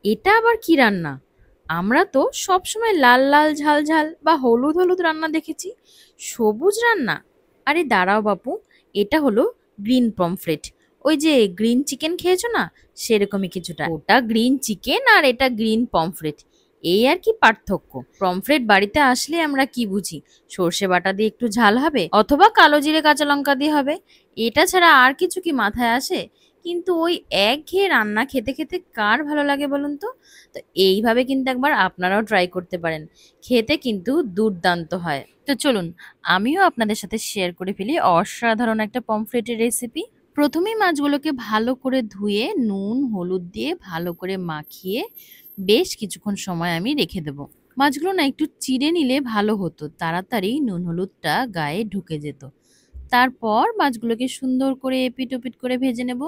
এটা আবার কি রান্না? আমরা তো সবসময় লাল লাল ঝাল ঝাল বা হলুদ হলুদ রান্না দেখেছি। সবুজ রান্না? আরে দাঁড়াও বাপু, এটা হলো গ্রিন পমফ্রেট। ওই যে গ্রিন চিকেন খেয়েছো না, সেরকমই কিছুটা। ওটা গ্রিন চিকেন আর এটা গ্রিন পমফ্রেট, এই আর কি পার্থক্য। পমফ্রেট বাড়িতে আসলে আমরা কি বুঝি, সর্ষে বাটা দিয়ে একটু ঝাল হবে অথবা কালো জিরে কাঁচা লঙ্কা দিয়ে হবে, এটা ছাড়া আর কিছু কি মাথায় আসে? কিন্তু ওই একঘেয়ে রান্না খেতে খেতে কার ভালো লাগে বলুন তো? তো এইভাবে কিন্তু একবার আপনারাও ট্রাই করতে পারেন, খেতে কিন্তু দুর্দান্ত হয়। তো চলুন আমিও আপনাদের সাথে শেয়ার করে ফেলি অসাধারণ একটা পমফ্রেটের রেসিপি। প্রথমেই মাছগুলোকে ভালো করে ধুয়ে নুন হলুদ দিয়ে ভালো করে মাখিয়ে বেশ কিছুক্ষণ সময় আমি রেখে দেব। মাছগুলো না একটু চিড়ে নিলে ভালো হতো, তাড়াতাড়ি নুন হলুদটা গায়ে ঢুকে যেত। তারপর মাছগুলোকে সুন্দর করে এপিট ওপিট করে ভেজে নেব।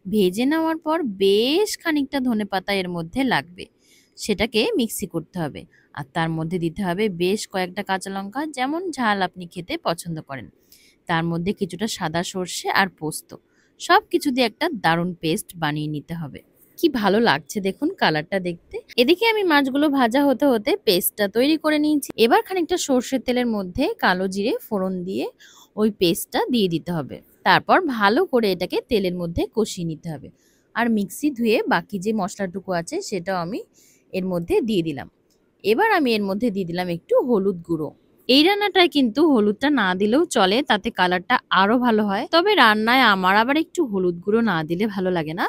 ভেজে নেওয়ার পর বেশ খানিকটা ধনেপাতা এর মধ্যে লাগবে, সেটাকে মিক্সি করতে হবে। আর তার মধ্যে দিতে হবে বেশ কয়েকটা কাঁচা লঙ্কা, যেমন ঝাল আপনি খেতে পছন্দ করেন। তার মধ্যে কিছুটা সাদা সর্ষে আর পোস্ত, সব কিছু দিয়ে একটা দারুণ পেস্ট বানিয়ে নিতে হবে। কি ভালো লাগছে দেখুন কালারটা দেখতে। এদিকে আমি মাছগুলো ভাজা হতে হতে পেস্টটা তৈরি করে নিয়েছি। এবার খানিকটা সর্ষের তেলের মধ্যে কালো জিরে ফোড়ন দিয়ে ওই পেস্টটা দিয়ে দিতে হবে। তারপর ভালো করে এটাকে তেলের মধ্যে কষিয়ে নিতে হবে। আর মিক্সি ধুয়ে বাকি যে মশলাটুকু আছে সেটাও আমি এর মধ্যে দিয়ে দিলাম। এবার আমি এর মধ্যে দিয়ে দিলাম একটু হলুদ গুঁড়ো। এই রান্নাটায় কিন্তু হলুদটা না দিলেও চলে, তাতে কালারটা আরো ভালো হয়। তবে রান্নায় আমার আবার একটু হলুদ গুঁড়ো না দিলে ভালো লাগে না,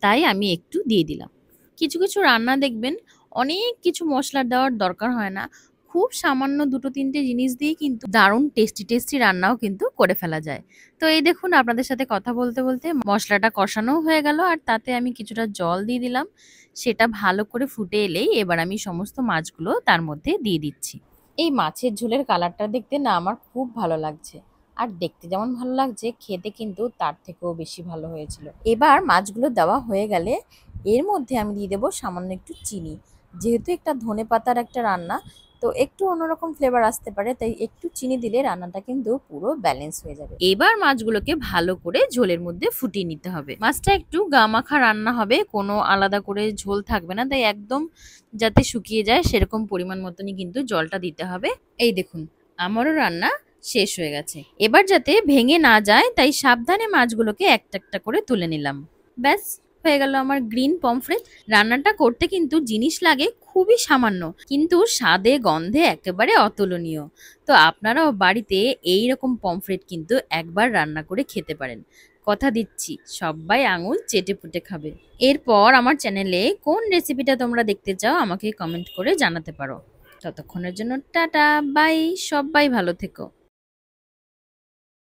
তাই আমি একটু দিয়ে দিলাম। কিছু কিছু রান্না দেখবেন অনেক কিছু মশলা দেওয়ার দরকার হয় না, খুব সামান্য দুটো তিনটে জিনিস দিয়ে কিন্তু দারুণ টেস্টি টেস্টি রান্নাও কিন্তু করে ফেলা যায়। তো এই দেখুন আপনাদের সাথে কথা বলতে বলতে মশলাটা কষানো হয়ে গেল, আর তাতে আমি কিছুটা জল দিয়ে দিলাম। সেটা ভালো করে ফুটে এলেই এবার আমি সমস্ত মাছগুলো তার মধ্যে দিয়ে দিচ্ছি। এই মাছের ঝোলের কালারটা দেখতে না আমার খুব ভালো লাগছে, আর দেখতে যেমন ভালো লাগছে খেতে কিন্তু তার থেকেও বেশি ভালো হয়েছিল। এবার মাছগুলো দেওয়া হয়ে গেলে এর মধ্যে আমি দিয়ে দেবো সামান্য একটু চিনি। যেহেতু একটা ধনেপাতার একটা রান্না, তো একটু অন্যরকম ফ্লেভার আসতে পারে, তাই একটু চিনি দিলে রান্নাটা কিন্তু পুরো ব্যালেন্স হয়ে যাবে। এবার মাছগুলোকে ভালো করে ঝোলের মধ্যে ফুটিয়ে নিতে হবে। মাছটা একটু গামাখা রান্না হবে, কোনো আলাদা করে ঝোল থাকবে না, তাই একদম যাতে শুকিয়ে যায় সেরকম পরিমাণ মতনই কিন্তু জলটা দিতে হবে। এই দেখুন আমারও রান্না শেষ হয়ে গেছে। এবার যাতে ভেঙে না যায় তাই সাবধানে মাছগুলোকে একটা একটা করে তুলে নিলাম। ব্যাস, হয়ে গেল আমার গ্রিন পমফ্রেট। রান্নাটা করতে কিন্তু জিনিস লাগে খুবই সামান্য, কিন্তু স্বাদে গন্ধে একেবারে অতুলনীয়। তো আপনারাও বাড়িতে এই রকম পমফ্রেট কিন্তু একবার রান্না করে খেতে পারেন। কথা দিচ্ছি সবাই আঙুল চেটে পুটে খাবে। এরপর আমার চ্যানেলে কোন রেসিপিটা তোমরা দেখতে চাও আমাকে কমেন্ট করে জানাতে পারো। ততক্ষণের জন্য টাটা বাই, সবাই ভালো থেকো।